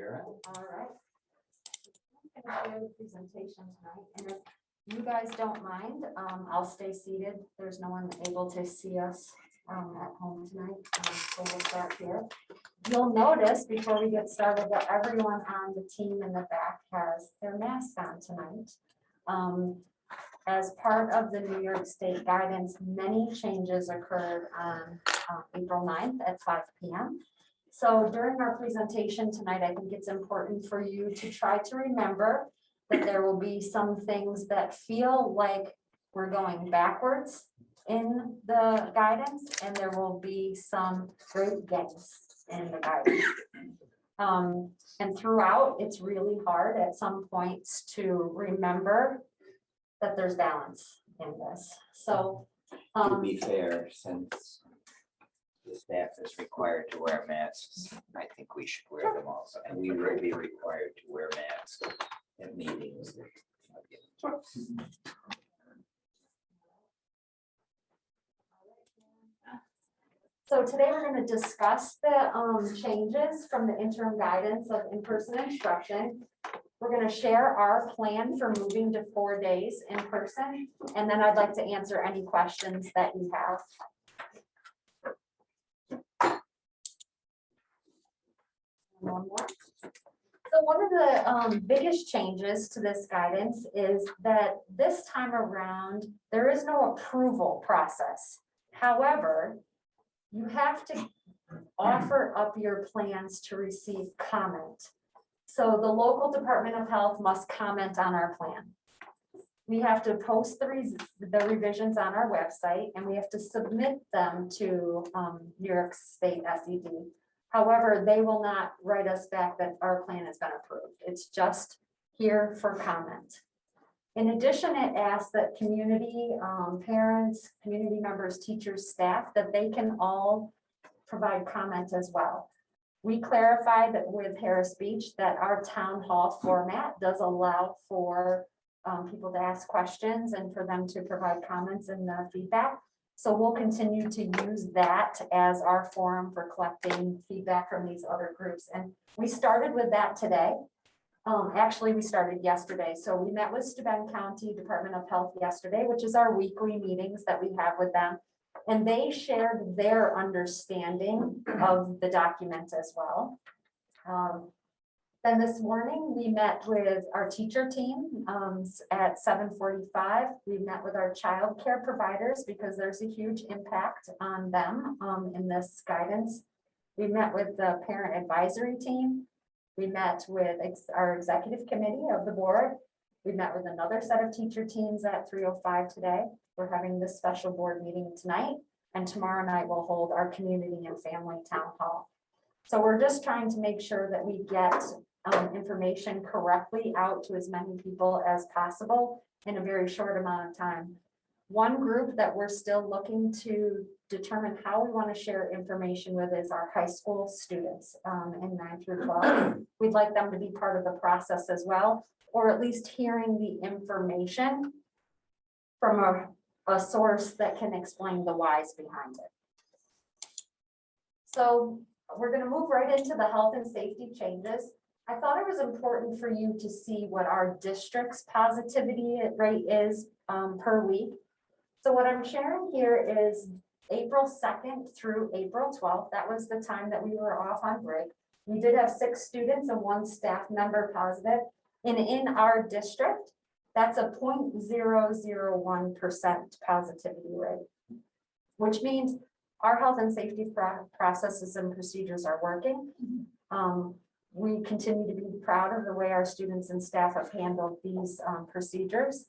You're All right. I'm gonna do the presentation tonight, and if you guys don't mind, I'll stay seated. There's no one able to see us at home tonight, so we'll start here. You'll notice before we get started that everyone on the team in the back has their mask on tonight. As part of the New York State guidance, many changes occurred on April 9th at 5 p.m. So during our presentation tonight, I think it's important for you to try to remember that there will be some things that feel like we're going backwards in the guidance, and there will be some great gains in the guidance. And throughout, it's really hard at some points to remember that there's balance in this. So To be fair, since the staff is required to wear masks, I think we should wear them also, and we will be required to wear masks at meetings. So today we're going to discuss the changes from the interim guidance of in-person instruction. We're going to share our plan for moving to 4 days in person, and then I'd like to answer any questions that you have. One more. So one of the biggest changes to this guidance is that this time around, there is no approval process. However, you have to offer up your plans to receive comment. So the local Department of Health must comment on our plan. We have to post the revisions on our website, and we have to submit them to New York State SED. However, they will not write us back that our plan has been approved. It's just here for comment. In addition, it asks that community parents, community members, teachers, staff, that they can all provide comment as well. We clarified that with Harris Beach that our town hall format does allow for people to ask questions and for them to provide comments and feedback. So we'll continue to use that as our forum for collecting feedback from these other groups. And we started with that today. Actually, we started yesterday. So we met with Steuben County Department of Health yesterday, which is our weekly meetings that we have with them. And they shared their understanding of the document as well. Then this morning, we met with our teacher team at 7:45. We met with our child care providers because there's a huge impact on them in this guidance. We met with the parent advisory team. We met with our executive committee of the board. We met with another set of teacher teams at 3:05 today. We're having this special board meeting tonight, and tomorrow night we'll hold our community and family town hall. So we're just trying to make sure that we get information correctly out to as many people as possible in a very short amount of time. One group that we're still looking to determine how we want to share information with is our high school students in 9 through 12. We'd like them to be part of the process as well, or at least hearing the information from a source that can explain the whys behind it. So we're going to move right into the health and safety changes. I thought it was important for you to see what our district's positivity rate is per week. So what I'm sharing here is April 2nd through April 12th. That was the time that we were off on break. We did have 6 students and 1 staff member positive. And in our district, that's a 0.001% positivity rate, which means our health and safety processes and procedures are working. We continue to be proud of the way our students and staff have handled these procedures.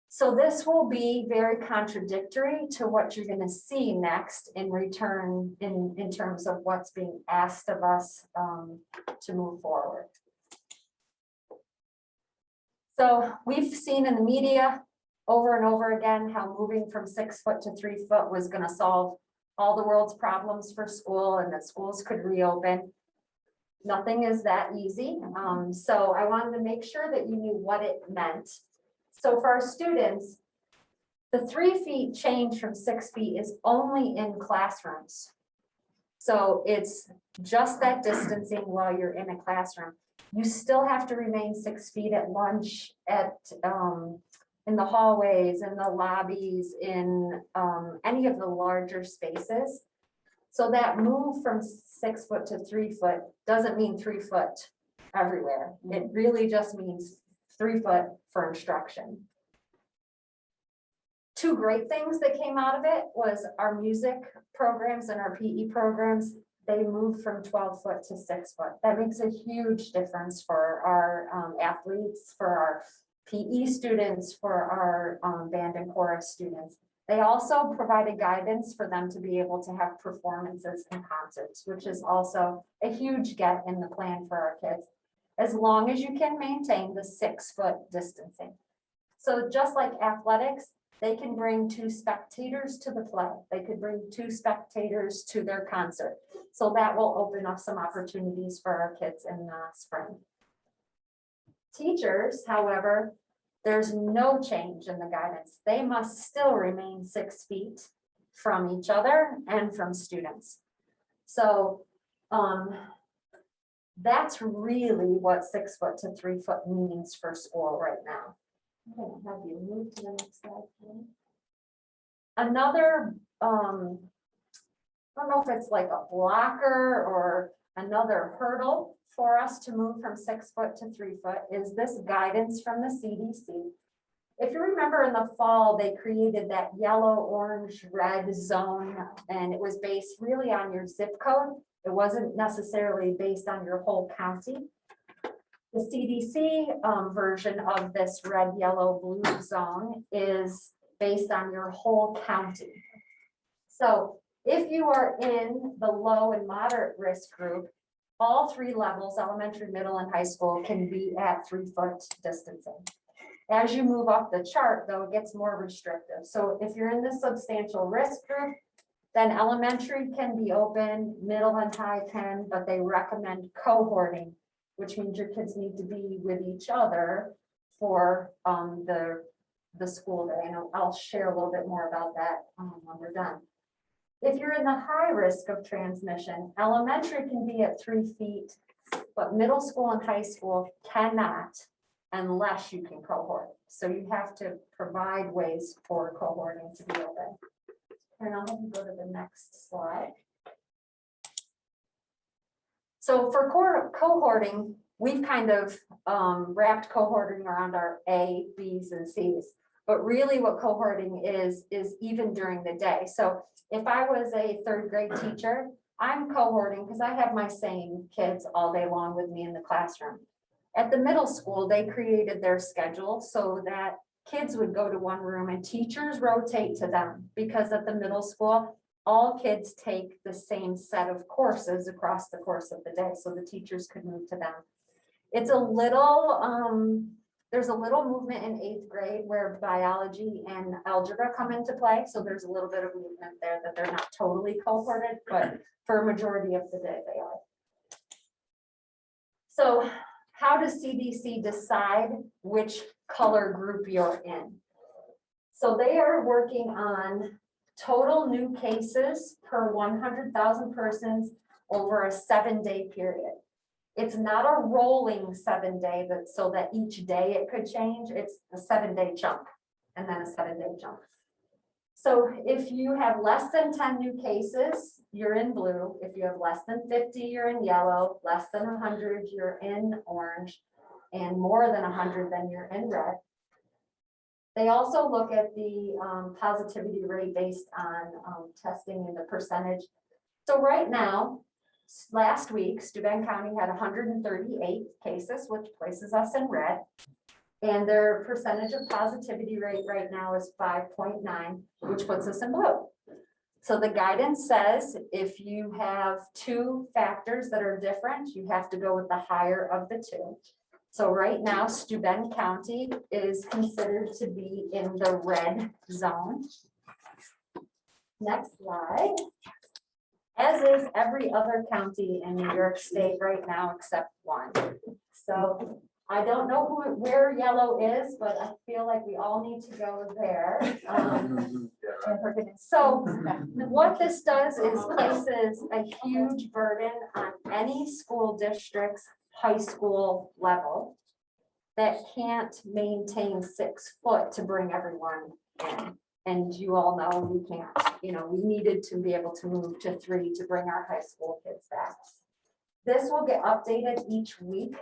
So this will be very contradictory to what you're going to see next in return in terms of what's being asked of us to move forward. So we've seen in the media over and over again how moving from 6 foot to 3 foot was going to solve all the world's problems for school and that schools could reopen. Nothing is that easy. So I wanted to make sure that you knew what it meant. So for our students, the 3 feet change from 6 feet is only in classrooms. So it's just that distancing while you're in a classroom. You still have to remain 6 feet at lunch, in the hallways, in the lobbies, in any of the larger spaces. So that move from 6 foot to 3 foot doesn't mean 3 foot everywhere. It really just means 3 foot for instruction. Two great things that came out of it was our music programs and our PE programs. They moved from 12 foot to 6 foot. That makes a huge difference for our athletes, for our PE students, for our band and chorus students. They also provided guidance for them to be able to have performances and concerts, which is also a huge get in the plan for our kids, as long as you can maintain the 6 foot distancing. So just like athletics, they can bring 2 spectators to the play. They could bring 2 spectators to their concert. So that will open up some opportunities for our kids in the spring. Teachers, however, there's no change in the guidance. They must still remain 6 feet from each other and from students. So that's really what 6 foot to 3 foot means for school right now. I'm gonna have you move to the next slide, please. Another, I don't know if it's like a blocker or another hurdle for us to move from 6 foot to 3 foot is this guidance from the CDC. If you remember in the fall, they created that yellow, orange, red zone, and it was based really on your zip code. It wasn't necessarily based on your whole county. The CDC version of this red, yellow, blue zone is based on your whole county. So if you are in the low and moderate risk group, all 3 levels, elementary, middle, and high school, can be at 3 foot distancing. As you move up the chart, though, it gets more restrictive. So if you're in the substantial risk group, then elementary can be open, middle and high can, but they recommend cohorting, which means your kids need to be with each other for the school day. And I'll share a little bit more about that when we're done. If you're in the high risk of transmission, elementary can be at 3 feet, but middle school and high school cannot unless you can cohort. So you have to provide ways for cohorting to be open. And I'll have you go to the next slide. So for cohorting, we've kind of wrapped cohorting around our A, B's, and C's. But really what cohorting is even during the day. So if I was a 3rd grade teacher, I'm cohorting because I have my same kids all day long with me in the classroom. At the middle school, they created their schedule so that kids would go to one room and teachers rotate to them, because at the middle school, all kids take the same set of courses across the course of the day, so the teachers could move to them. It's a little, there's a little movement in 8th grade where biology and algebra come into play, so there's a little bit of movement there that they're not totally cohorted, but for a majority of the day they are. So how does CDC decide which color group you're in? So they are working on total new cases per 100,000 persons over a 7-day period. It's not a rolling 7-day, but so that each day it could change. It's a 7-day jump and then a 7-day jump. So if you have less than 10 new cases, you're in blue. If you have less than 50, you're in yellow. Less than 100, you're in orange. And more than 100, then you're in red. They also look at the positivity rate based on testing and the percentage. So right now, last week, Steuben County had 138 cases, which places us in red. And their percentage of positivity rate right now is 5.9, which puts us in blue. So the guidance says if you have 2 factors that are different, you have to go with the higher of the 2. So right now, Steuben County is considered to be in the red zone. Next slide. As is every other county in New York State right now, except one. So I don't know where yellow is, but I feel like we all need to go there. So what this does is places a huge burden on any school district's high school level that can't maintain 6 foot to bring everyone in. And you all know we can't, we needed to be able to move to 3 to bring our high school kids back. This will get updated each week,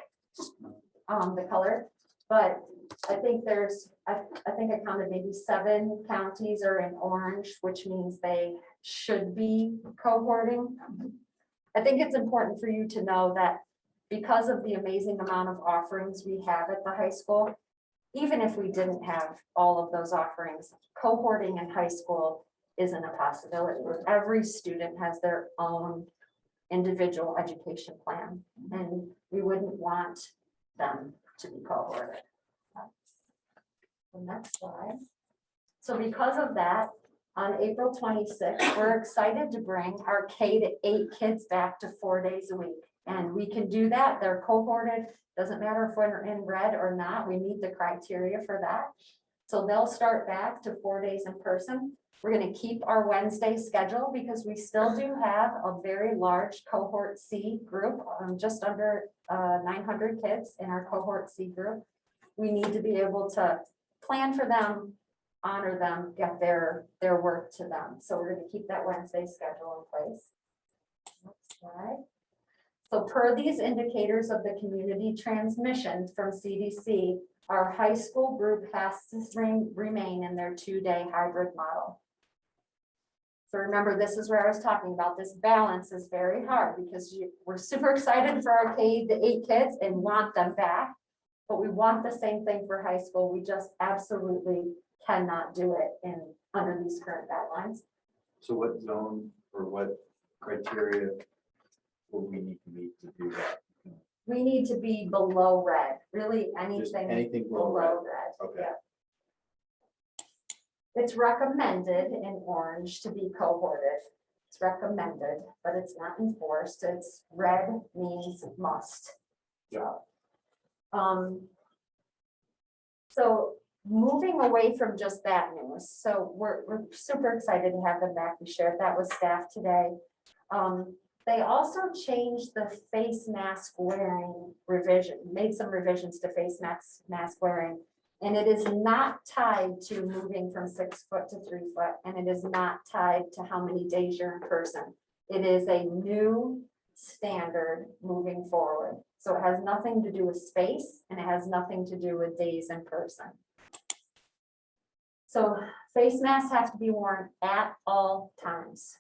the color, but I think I think I counted maybe 7 counties are in orange, which means they should be cohorting. I think it's important for you to know that because of the amazing amount of offerings we have at the high school, even if we didn't have all of those offerings, cohorting in high school isn't a possibility. Every student has their own individual education plan, and we wouldn't want them to be cohorted. The next slide. So because of that, on April 26th, we're excited to bring our K-8 kids back to 4 days a week. And we can do that. They're cohorted. Doesn't matter if we're in red or not. We meet the criteria for that. So they'll start back to 4 days in person. We're going to keep our Wednesday schedule because we still do have a very large cohort C group, just under 900 kids in our cohort C group. We need to be able to plan for them, honor them, get their work to them. So we're going to keep that Wednesday schedule in place. Next slide. So per these indicators of the community transmission from CDC, our high school group has to remain in their 2-day hybrid model. So remember, this is where I was talking about. This balance is very hard because we're super excited for our K-8 kids and want them back, but we want the same thing for high school. We just absolutely cannot do it under these current guidelines. So what zone or what criteria will we need to meet to do that? We need to be below red, really Just anything anything below red? red. Okay. Yeah. It's recommended in orange to be cohorted. It's recommended, but it's not enforced. It's red means must. Yeah. So moving away from just that news, so we're super excited to have them back. We shared that with staff today. They also changed the face mask wearing revision, made some revisions to face mask wearing. And it is not tied to moving from 6 foot to 3 foot. And it is not tied to how many days you're in person. It is a new standard moving forward. So it has nothing to do with space and it has nothing to do with days in person. So face masks have to be worn at all times.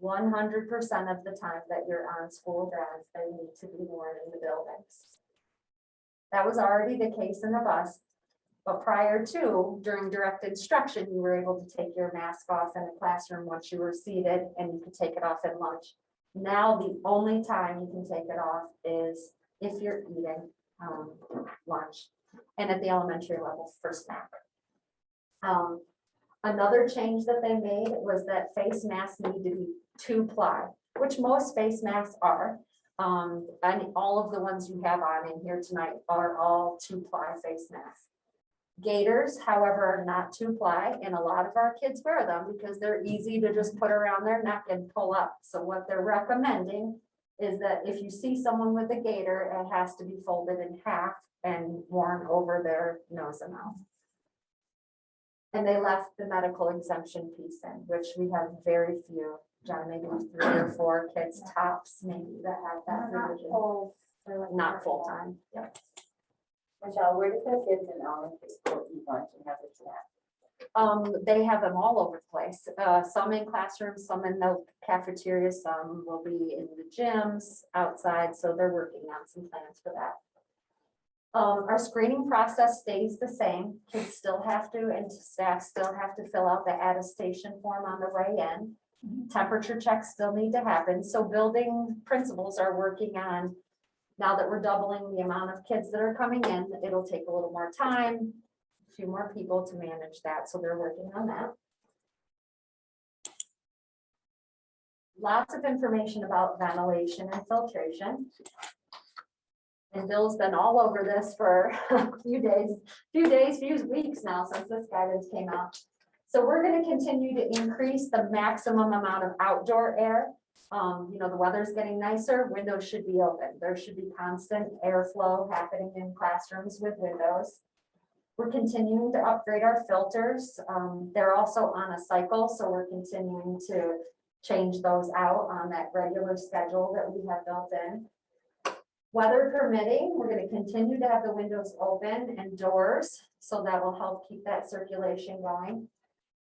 100% of the time that you're on school grounds, they need to be worn in the buildings. That was already the case in the bus, but prior to, during direct instruction, you were able to take your mask off in a classroom once you were seated, and you could take it off at lunch. Now, the only time you can take it off is if you're eating lunch, and at the elementary level for snack. Another change that they made was that face masks need to be 2-ply, which most face masks are. And all of the ones you have on in here tonight are all 2-ply face masks. Gaiters, however, are not 2-ply, and a lot of our kids wear them because they're easy to just put around their neck and pull up. So what they're recommending is that if you see someone with a gaiter, it has to be folded in half and worn over their nose and mouth. And they left the medical exemption piece in, which we have very few, John, maybe 3 or 4 kids tops, maybe that have that provision. Not full time. Yep. Michelle, where do the kids in elementary school eat lunch and have a snack? They have them all over the place. Some in classrooms, some in the cafeteria, some will be in the gyms outside. So they're working on some plans for that. Our screening process stays the same. Kids still have to, and staff still have to fill out the attestation form on the way in. Temperature checks still need to happen. So building principals are working on, now that we're doubling the amount of kids that are coming in, it'll take a little more time, a few more people to manage that. So they're working on that. Lots of information about ventilation and filtration. And Bill's been all over this for a few weeks now since this guidance came out. So we're gonna continue to increase the maximum amount of outdoor air. The weather's getting nicer, windows should be open. There should be constant airflow happening in classrooms with windows. We're continuing to upgrade our filters. They're also on a cycle, so we're continuing to change those out on that regular schedule that we have built in. Weather permitting, we're going to continue to have the windows open and doors, so that will help keep that circulation going.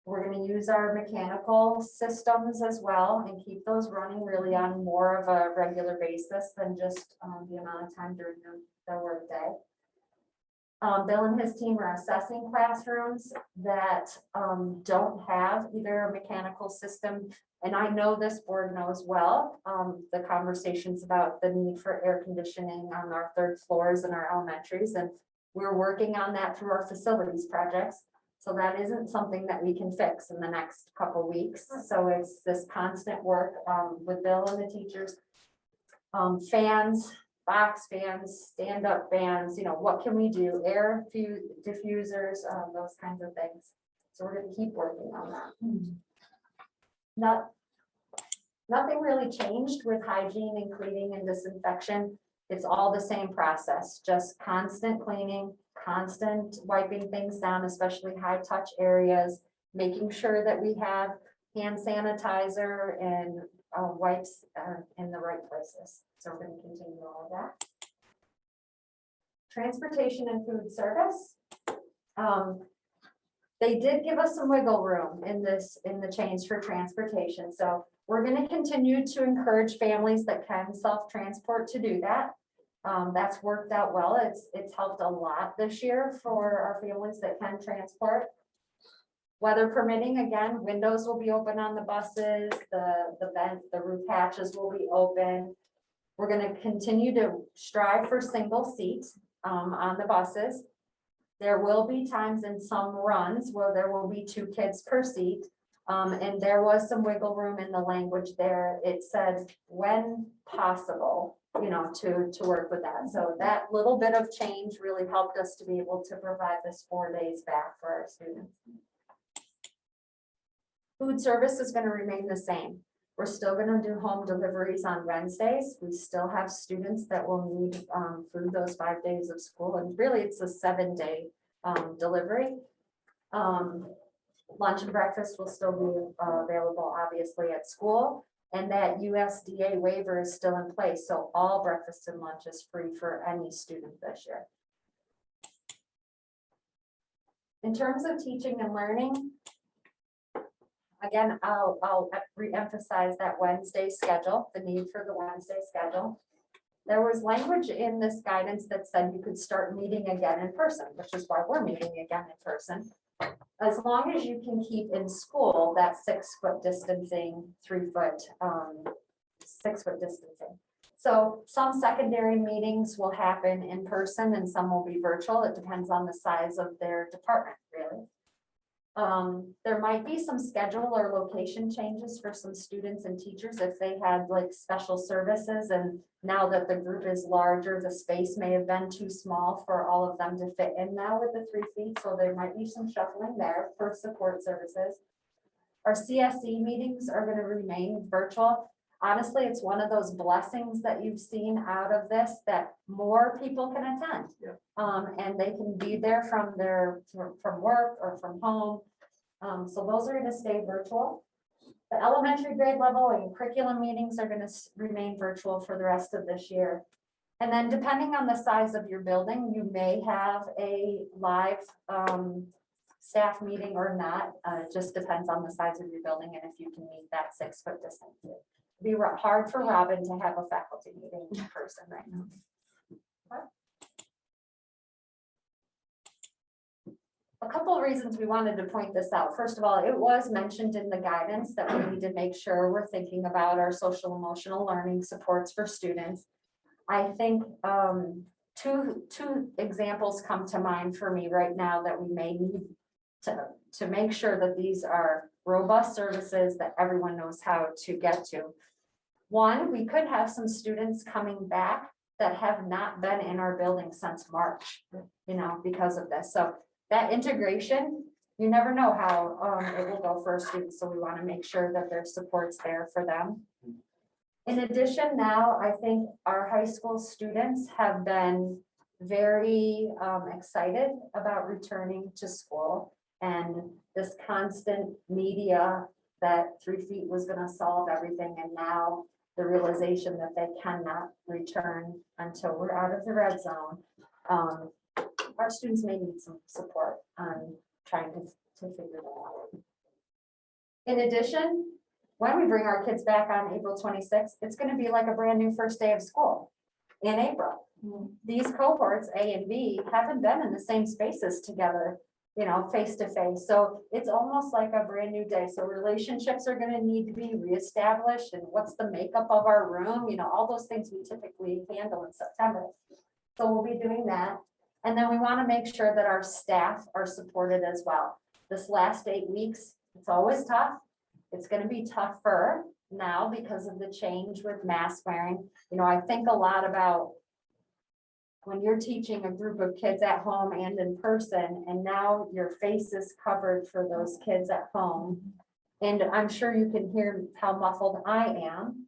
We're going to use our mechanical systems as well and keep those running really on more of a regular basis than just the amount of time during the workday. Bill and his team are assessing classrooms that don't have either a mechanical system. And I know this board knows well, the conversations about the need for air conditioning on our third floors in our elementaries. And we're working on that through our facilities projects. So that isn't something that we can fix in the next couple weeks. So it's this constant work with Bill and the teachers. Fans, box fans, stand-up fans, what can we do? Air diffusers, those kinds of things. So we're going to keep working on that. Nothing really changed with hygiene and cleaning and disinfection. It's all the same process, just constant cleaning, constant wiping things down, especially high touch areas, making sure that we have hand sanitizer and wipes in the right places. So we're going to continue all of that. Transportation and food service. They did give us some wiggle room in the change for transportation. So we're going to continue to encourage families that can self-transport to do that. That's worked out well. It's helped a lot this year for our families that can transport. Weather permitting, again, windows will be open on the buses, the roof hatches will be open. We're going to continue to strive for single seats on the buses. There will be times in some runs where there will be 2 kids per seat. And there was some wiggle room in the language there. It said when possible, to work with that. So that little bit of change really helped us to be able to provide this 4 days back for our students. Food service is going to remain the same. We're still going to do home deliveries on Wednesdays. We still have students that will need food those 5 days of school. And really it's a 7-day delivery. Lunch and breakfast will still be available, obviously, at school. And that USDA waiver is still in place. So all breakfast and lunch is free for any student this year. In terms of teaching and learning, again, I'll re-emphasize that Wednesday schedule, the need for the Wednesday schedule. There was language in this guidance that said you could start meeting again in person, which is why we're meeting again in person. As long as you can keep in school that 6-foot distancing, 3-foot, 6-foot distancing. So some secondary meetings will happen in person and some will be virtual. It depends on the size of their department, really. There might be some schedule or location changes for some students and teachers if they had like special services, and now that the group is larger, the space may have been too small for all of them to fit in now with the 3 feet. So there might be some shuffling there for support services. Our CSE meetings are going to remain virtual. Honestly, it's one of those blessings that you've seen out of this, that more people can attend. And they can be there from work or from home. So those are going to stay virtual. The elementary grade level and curriculum meetings are going to remain virtual for the rest of this year. And then depending on the size of your building, you may have a live staff meeting or not. It just depends on the size of your building and if you can meet that 6-foot distance. It'd be hard for Robin to have a faculty meeting in person right now. A couple of reasons we wanted to point this out. First of all, it was mentioned in the guidance that we need to make sure we're thinking about our social emotional learning supports for students. I think two examples come to mind for me right now that we may need to make sure that these are robust services that everyone knows how to get to. One, we could have some students coming back that have not been in our building since March, because of this. So that integration you never know how it will go for a student, so we want to make sure that there's supports there for them. In addition, now I think our high school students have been very excited about returning to school, and this constant media that 3 feet was going to solve everything, and now the realization that they cannot return until we're out of the red zone. Our students may need some support on trying to figure that out. In addition, when we bring our kids back on April 26th, it's going to be like a brand new first day of school in April. These cohorts, A and B, haven't been in the same spaces together, you know, face to face. So it's almost like a brand new day. So relationships are going to need to be reestablished, and what's the makeup of our room, you know, all those things we typically handle in September. So we'll be doing that. And then we want to make sure that our staff are supported as well. This last 8 weeks, it's always tough. It's going to be tougher now because of the change with mask wearing. You know, I think a lot about when you're teaching a group of kids at home and in person, and now your face is covered for those kids at home. And I'm sure you can hear how muffled I am.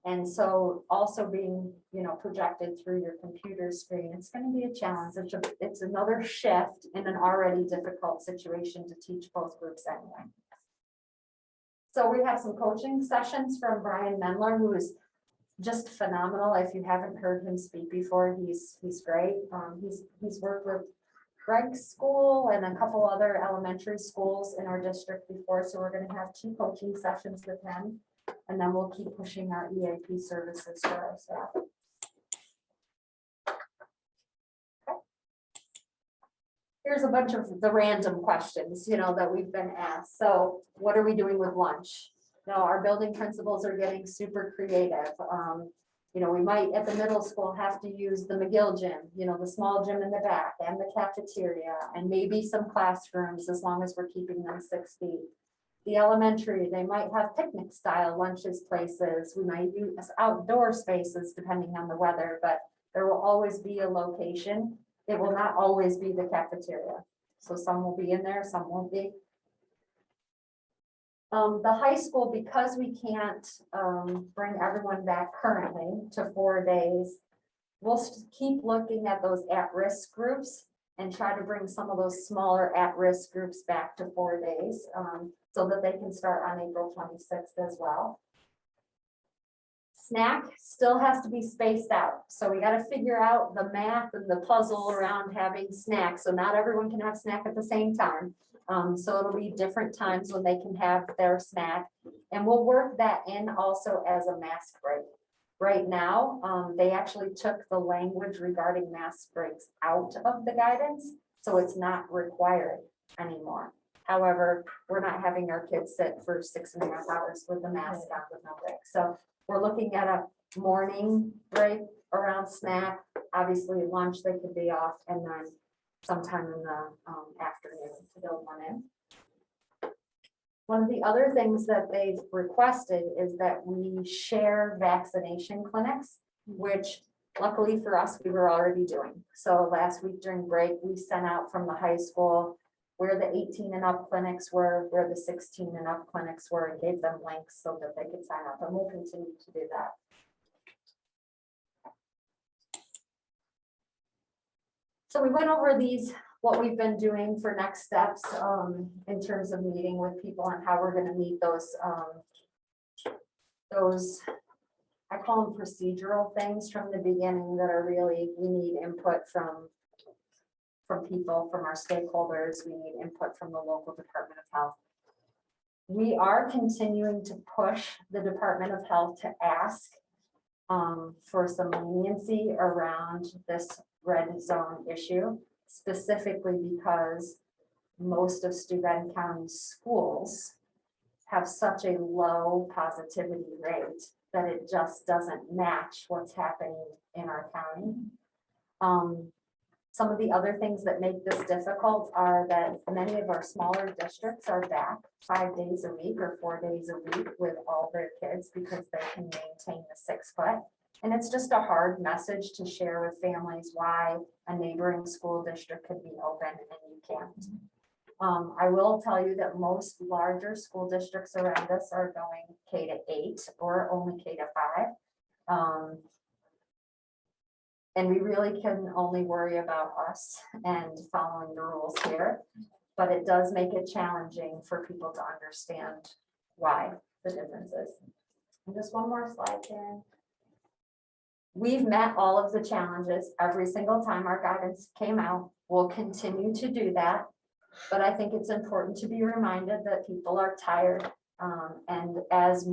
And so also being, you know, projected through your computer screen, it's going to be a challenge. It's another shift in an already difficult situation to teach both groups anyway. So we have some coaching sessions from Brian Mendler, who is just phenomenal. If you haven't heard him speak before, he's great. He's worked with Greg's school and a couple other elementary schools in our district before. So we're going to have 2 coaching sessions with him, and then we'll keep pushing our EAP services for our staff. Okay. Here's a bunch of the random questions, you know, that we've been asked. So what are we doing with lunch? You know, our building principals are getting super creative. You know, we might at the middle school have to use the McGill gym, you know, the small gym in the back, and the cafeteria, and maybe some classrooms, as long as we're keeping them 6 feet. The elementary, they might have picnic style lunches places. We might use outdoor spaces depending on the weather, but there will always be a location. It will not always be the cafeteria. So some will be in there, some won't be. The high school, because we can't bring everyone back currently to 4 days, we'll keep looking at those at-risk groups and try to bring some of those smaller at-risk groups back to 4 days so that they can start on April 26th as well. Snack still has to be spaced out. So we got to figure out the math and the puzzle around having snacks. So not everyone can have snack at the same time. So it'll be different times when they can have their snack, and we'll work that in also as a mask break. Right now, they actually took the language regarding mask breaks out of the guidance, so it's not required anymore. However, we're not having our kids sit for 6.5 hours with the mask on with no break. So we're looking at a morning break around snack. Obviously lunch they could be off, and then sometime in the afternoon to build one in. One of the other things that they've requested is that we share vaccination clinics, which luckily for us, we were already doing. So last week during break, we sent out from the high school where the 18 and up clinics were, where the 16 and up clinics were, and gave them links so that they could sign up, and we'll continue to do that. So we went over what we've been doing for next steps in terms of meeting with people and how we're going to meet those, I call them procedural things from the beginning that are really, we need input from people, from our stakeholders. We need input from the local Department of Health. We are continuing to push the Department of Health to ask for some leniency around this red zone issue, specifically because most of Steuben County schools have such a low positivity rate that it just doesn't match what's happening in our county. Some of the other things that make this difficult are that many of our smaller districts are back 5 days a week or 4 days a week with all their kids because they can maintain the 6 foot. And it's just a hard message to share with families why a neighboring school district could be open and you can't. I will tell you that most larger school districts around us are going K-8 or only K-5. And we really can only worry about us and following the rules here. But it does make it challenging for people to understand why the difference is. And just one more slide, Karen. We've met all of the challenges every single time our guidance came out. We'll continue to do that. But I think it's important to be reminded that people are tired. And as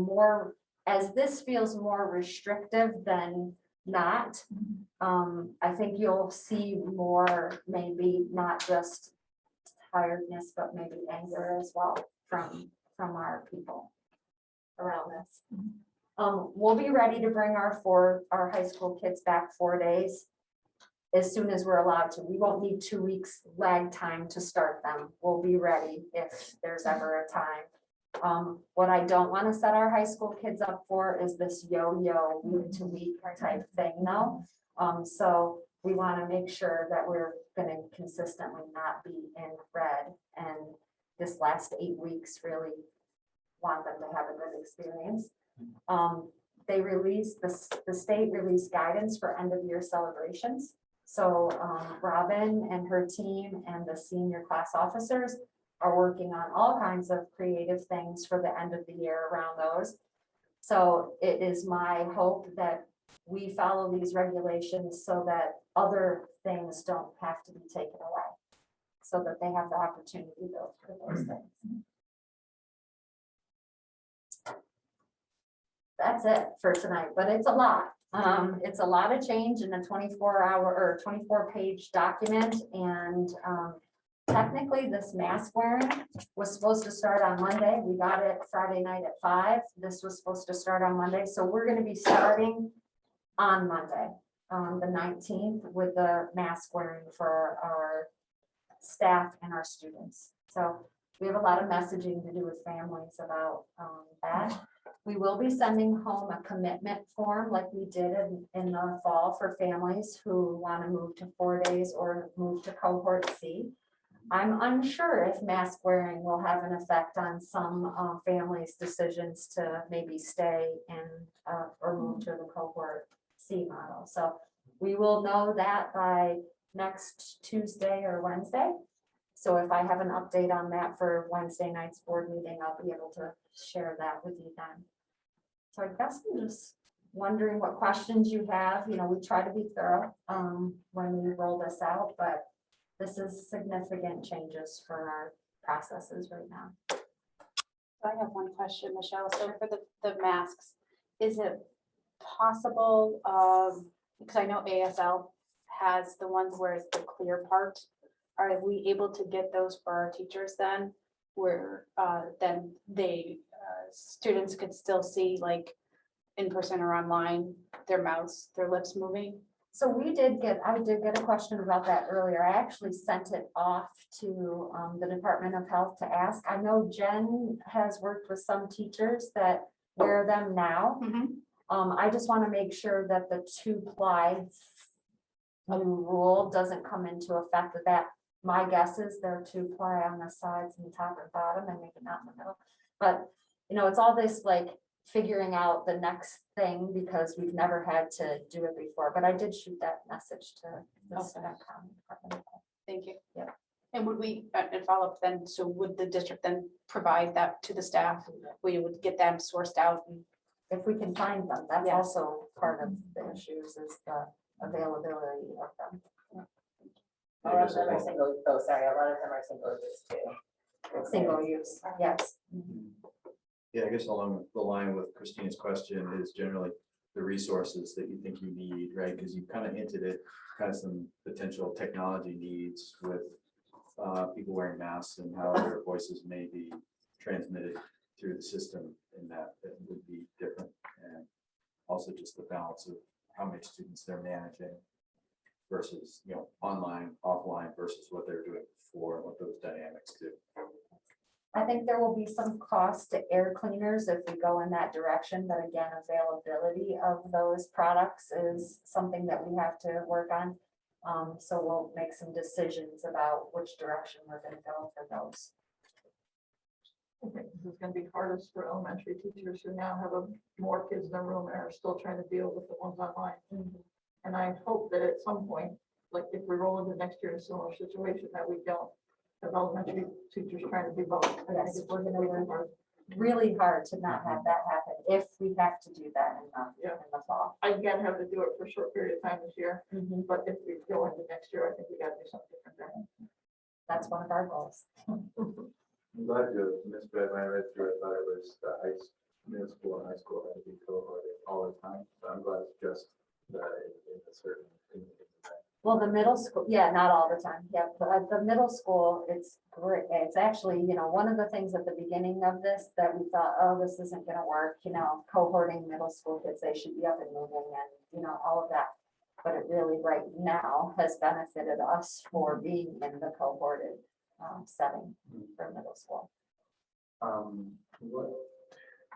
this feels more restrictive than not, I think you'll see more, maybe not just tiredness, but maybe anger as well from our people around this. We'll be ready to bring our high school kids back 4 days as soon as we're allowed to. We won't need 2 weeks lag time to start them. We'll be ready if there's ever a time. What I don't want to set our high school kids up for is this yo-yo week to week type thing though. So we want to make sure that we're going to consistently not be in red, and this last 8 weeks really want them to have a good experience. They released, the state released guidance for end of year celebrations. So Robin and her team and the senior class officers are working on all kinds of creative things for the end of the year around those. So it is my hope that we follow these regulations so that other things don't have to be taken away, so that they have the opportunity for those things. That's it for tonight, but it's a lot. It's a lot of change in a 24-page document, and technically this mask wearing was supposed to start on Monday. We got it Friday night at 5. This was supposed to start on Monday, so we're going to be starting on Monday, the 19th, with the mask wearing for our staff and our students. So we have a lot of messaging to do with families about that. We will be sending home a commitment form like we did in the fall for families who want to move to 4 days or move to cohort C. I'm unsure if mask wearing will have an effect on some families' decisions to maybe stay in or move to the cohort C model. So we will know that by next Tuesday or Wednesday. So if I have an update on that for Wednesday night's board meeting, I'll be able to share that with you then. So I guess I'm just wondering what questions you have. You know, we try to be thorough when we roll this out, but this is significant changes for our processes right now. I have one question, Michelle. So for the masks, is it possible, because I know ASL has the ones where it's the clear part. Are we able to get those for our teachers then? Where then they students could still see, like in person or online, their mouths, their lips moving? So I did get a question about that earlier. I actually sent it off to the Department of Health to ask. I know Jen has worked with some teachers that wear them now. I just want to make sure that the 2-ply rule doesn't come into effect with that. My guess is they're 2-ply on the sides and top and bottom, and maybe not in the middle. But you know, it's all this like figuring out the next thing because we've never had to do it before. But I did shoot that message to the staff department. Thank you. Yeah. And would we, and follow up then, so would the district then provide that to the staff? We would get them sourced out? And If we can find them, that's Yeah. also part of the issues is the availability of them. A lot of them are single, a lot of them are single use too. Single use, yes. Yeah, I guess along the line with Christina's question is generally the resources that you think you need, right? Because you kind of hinted at kind of some potential technology needs with people wearing masks and how their voices may be transmitted through the system, and that would be different. And also just the balance of how many students they're managing versus, you know, online, offline versus what they're doing before, and what those dynamics do. I think there will be some cost to air cleaners if we go in that direction, but again, availability of those products is something that we have to work on. So we'll make some decisions about which direction we're gonna go for those. I think this is gonna be hardest for elementary teachers who now have more kids in the room and are still trying to deal with the ones online. And I hope that at some point, like if we roll into next year in a similar situation, that we don't have elementary teachers trying to do both. I think Yes, it's we're gonna way work too hard. really hard to not have that happen, if we have to do that Yeah. in the fall. I again have to do it for a short period of time this year, Mhm. but if we go into next year, I think we gotta do something different there. That's one of our goals. I'm glad you misread when I read through it. I thought it was the middle school and high school had to be cohorted all the time. So I'm glad it's just in a certain. Well, the middle school, yeah, not all the time, yeah, but at the middle school, it's great, it's actually, one of the things at the beginning of this that we thought, oh, this isn't gonna work, cohorting middle school kids, they should be up and moving and, all of that. But it really right now has benefited us for being in the cohorted setting for middle school.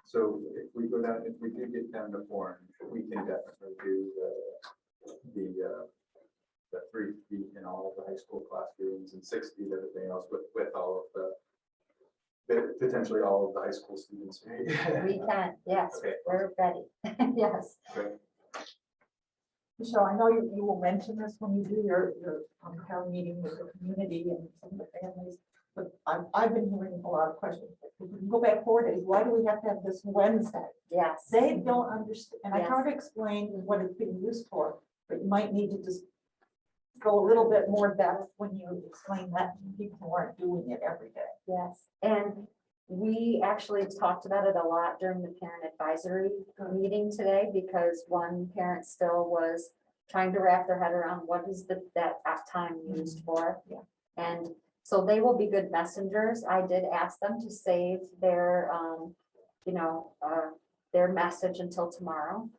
So if we do get down to four, we can definitely do the 3 feet in all of the high school classrooms and 6 feet everything else with all of potentially all of the high school students. We can, yes, Okay. we're ready, yes. Michelle, I know you will mention this when you do your town meeting with the community and some of the families, but I've been hearing a lot of questions. If we can go back 4 days, why do we have to have this Wednesday? Yes. They don't understand, and I Yes. try to explain what it's being used for, but you might need to just go a little bit more depth when you explain that to people who aren't doing it every day. Yes, and we actually talked about it a lot during the parent advisory meeting today, because one parent still was trying to wrap their head around what is that time used for. Yeah. And so they will be good messengers. I did ask them to save their, their message until tomorrow.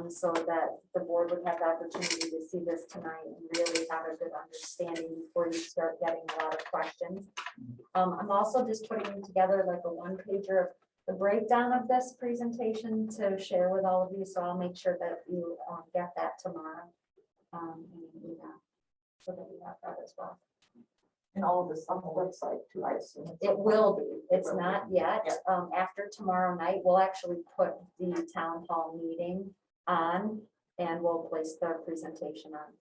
So that the board would have the opportunity to see this tonight and really have a good understanding before you start getting a lot of questions. I'm also just putting together like a one-pager of the breakdown of this presentation to share with all of you, so I'll make sure that you get that tomorrow. So that you have that as well. And all of this on the website too, I assume. It will be, it's will be. not yet. After tomorrow night, we'll actually put the town hall meeting on and we'll place the presentation on.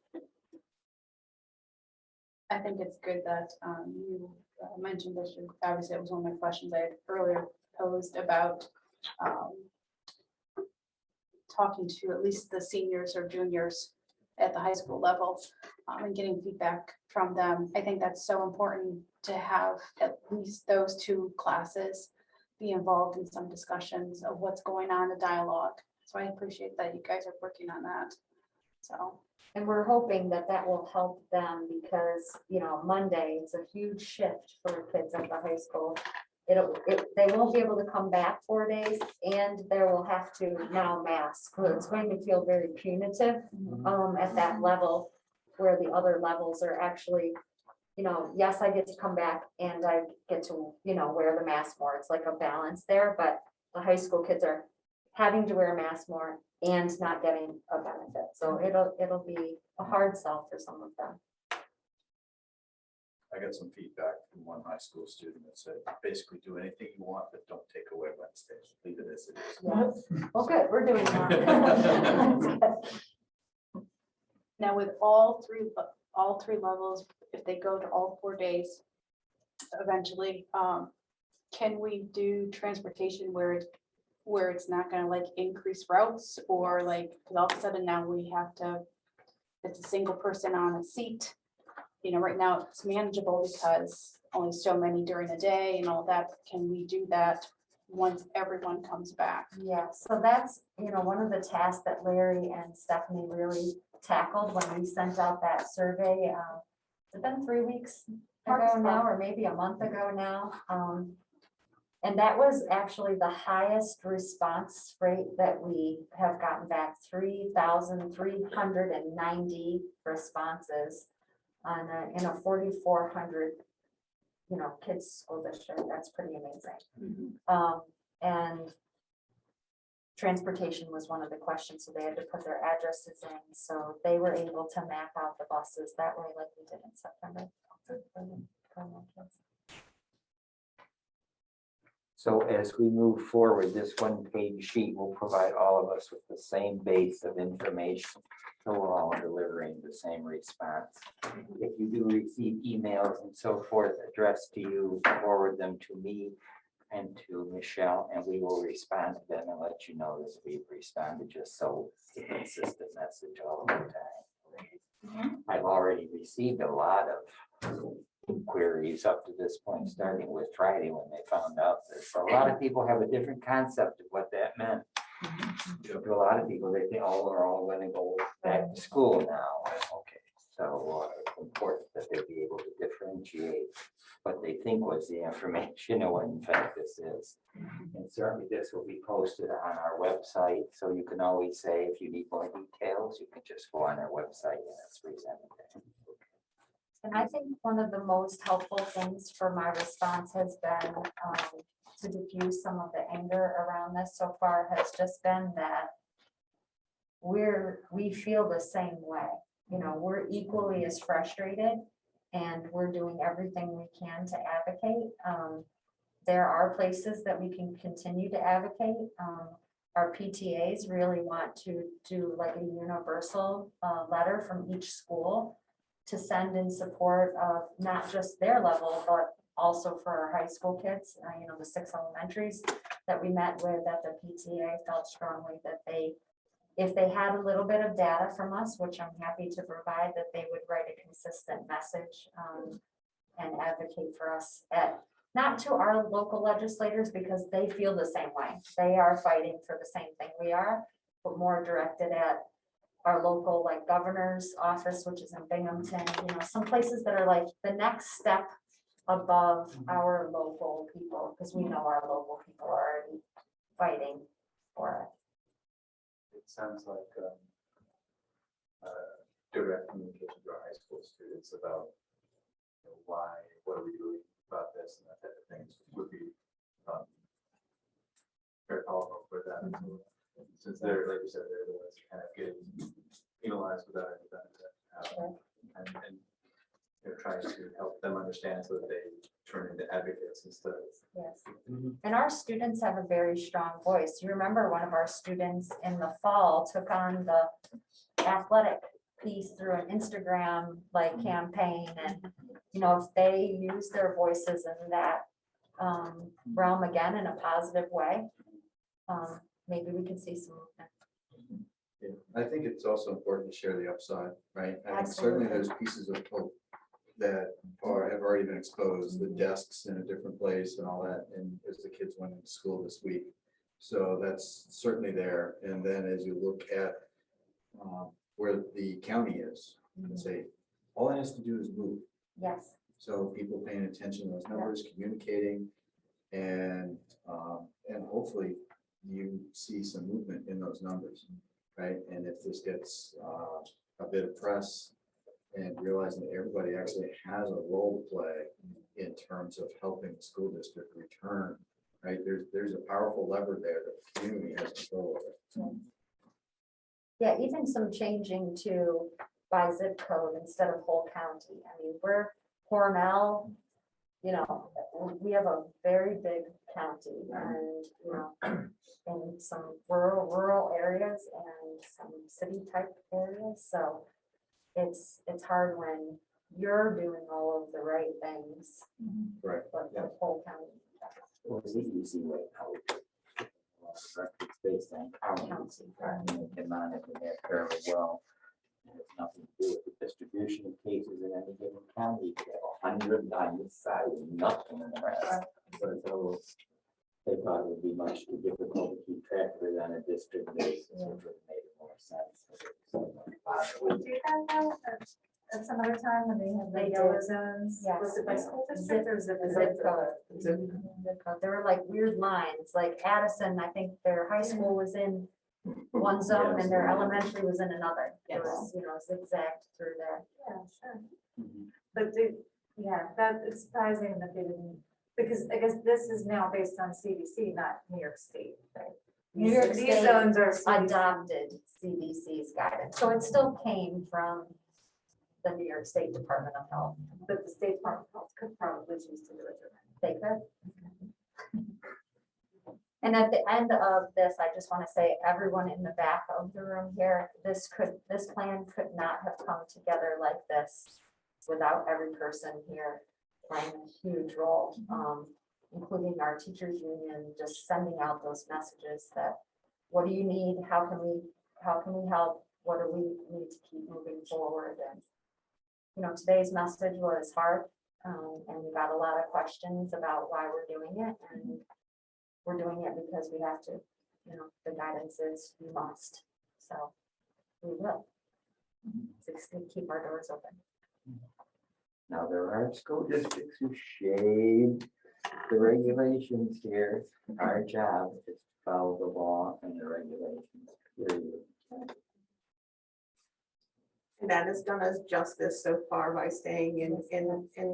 I think it's good that you mentioned this. Obviously, it was one of my questions I had earlier posed about talking to at least the seniors or juniors at the high school level and getting feedback from them. I think that's so important to have at least those 2 classes be involved in some discussions of what's going on, the dialogue. So I appreciate that you guys are working on that. So. And we're hoping that that will help them because, Monday, it's a huge shift for kids at the high school. They won't be able to come back 4 days and they will have to now mask. So it's going to feel very punitive at that level where the other levels are actually, yes, I get to come back and I get to, wear the mask more. It's like a balance there, but the high school kids are having to wear a mask more and not getting a benefit. So it'll be a hard sell for some of them. I got some feedback from one high school student that said, basically do anything you want, but don't take away Wednesdays. Leave it as it is. Yes. Well, good, we're doing that. Now with all three levels, if they go to all 4 days, eventually, can we do transportation where it's not gonna like increase routes or like, 'cause all of a sudden now we have to, it's a single person on a seat. Right now it's manageable because only so many during the day and all that. Can we do that once everyone comes back? Yeah, so that's, one of the tasks that Larry and Stephanie really tackled when we sent out that survey. It's been 3 weeks ago now, or maybe a month ago now. And that was actually the highest response rate that we have gotten back, 3,390 responses on in a 4,400, kids school district. That's pretty amazing. And transportation was one of the questions, so they had to put their addresses in, so they were able to map out the buses that way like we did in September. So as we move forward, this one-page sheet will provide all of us with the same base of information. So we're all delivering the same response. If you do receive emails and so forth addressed to you, forward them to me and to Michelle, and we will respond to them and let you know that we've responded, just so it's a consistent message all the time. I've already received a lot of inquiries up to this point, starting with Friday when they found out that for a lot of people have a different concept of what that meant. To a lot of people, they think, oh, we're all going to go back to school now. Okay, so it's important that they be able to differentiate what they think was the information and what in fact this is. And certainly this will be posted on our website, so you can always say, if you need more details, you can just go on our website and it's presented there. And I think one of the most helpful things for my response has been to diffuse some of the anger around this so far has just been that we feel the same way. You know, we're equally as frustrated and we're doing everything we can to advocate. There are places that we can continue to advocate. Our PTAs really want to do like a universal letter from each school to send in support of not just their level, but also for our high school kids. You know, the 6 elementaries that we met with at the PTA felt strongly that if they had a little bit of data from us, which I'm happy to provide, that they would write a consistent message and advocate for us not to our local legislators, because they feel the same way. They are fighting for the same thing we are, but more directed at our local like governor's office, which is in Binghamton, you know, some places that are like the next step above our local people, because we know our local people are already fighting for it. It sounds like direct communication to our high school students about why, what are we doing about this and that type of things would be very powerful for them. Since they're, like you said, they're the ones kind of getting penalized without any benefit. And they're trying to help them understand so that they turn into advocates instead of. Yes. And our students have a very strong voice. You remember one of our students in the fall took on the athletic piece through an Instagram like campaign, and you know, if they use their voices in that realm again in a positive way, maybe we can see some movement. Yeah, I think it's also important to share the upside, right? I think certainly there's pieces of hope that have already been exposed, the desks in a different place and all that, and as the kids went into school this week. So that's certainly there. And then as you look at where the county is, and say, all it has to do is move. Yes. So people paying attention to those numbers, communicating, and hopefully you see some movement in those numbers, right? And if this gets a bit of press and realizing that everybody actually has a role to play in terms of helping the school district return, right? There's a powerful lever there that the community has control over. Yeah, even some changing to by zip code instead of whole county. I mean, we're Cornell, you know, we have a very big county, and you know, in some rural areas and some city type areas. So it's hard when you're doing all of the right things, Right. but the whole county. Well, it's the easy way how we do it. Records based on counties, and they can monitor that fairly well. It has nothing to do with the distribution of cases in any given county. You have 100 on this side and nothing in the rest. But so they thought it would be much too difficult to keep track of it on a district basis, which would have made more sense. We do that now at some other time when they have the yellow zones. Yes. Was it by school district or zip Zip code? code. Zip code. There were like weird lines, like Addison, I think their high school was in one zone and their elementary was in another. It was, you know, zigzagged through there. Yeah, sure. But that is surprising that they didn't, because I guess this is now based on CDC, not New York State, right? New York These State zones are CDC. adopted CDC's guidance, so it still came from the New York State Department of Health. But the State Department of Health could probably choose to do it differently. They could. And at the end of this, I just want to say, everyone in the back of the room here, this plan could not have come together like this without every person here playing a huge role, including our teachers union, just sending out those messages that, what do you need? How can we help? What do we need to keep moving forward? And, you know, today's message was hard, and we got a lot of questions about why we're doing it, and we're doing it because we have to, you know, the guidance is we must, so we will. Just to keep our doors open. Now, there are school districts who shade the regulations here. Our job is to follow the law and the regulations, period. And that has done us justice so far by staying in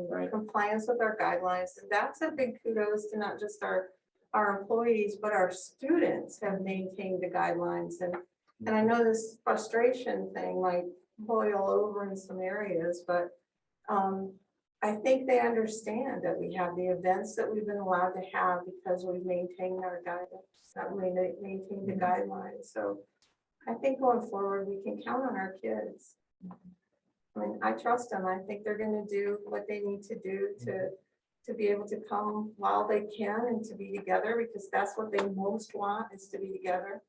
Right. compliance with our guidelines. And that's a big kudos to not just our employees, but our students have maintained the guidelines. And I know this frustration thing might boil over in some areas, but I think they understand that we have the events that we've been allowed to have because we've maintained our guidance, that we maintained the guidelines. So I think going forward, we can count on our kids. I mean, I trust them. I think they're gonna do what they need to do to be able to come while they can and to be together, because that's what they most want, is to be together.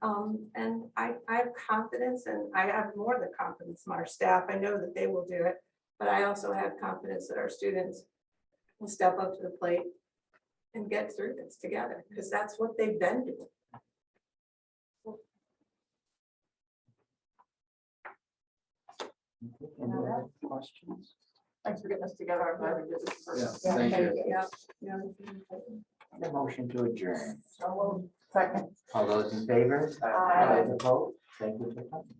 And I have confidence, and I have more than confidence in our staff. I know that they will do it, but I also have confidence that our students will step up to the plate and get through this together, because that's what they've been doing. Any other questions? Thanks for getting us together. I'm glad we did this first. Yeah, thank you. Yeah. The motion to adjourn. So, second. All those in favor? Aye. Those opposed? Thank you for coming.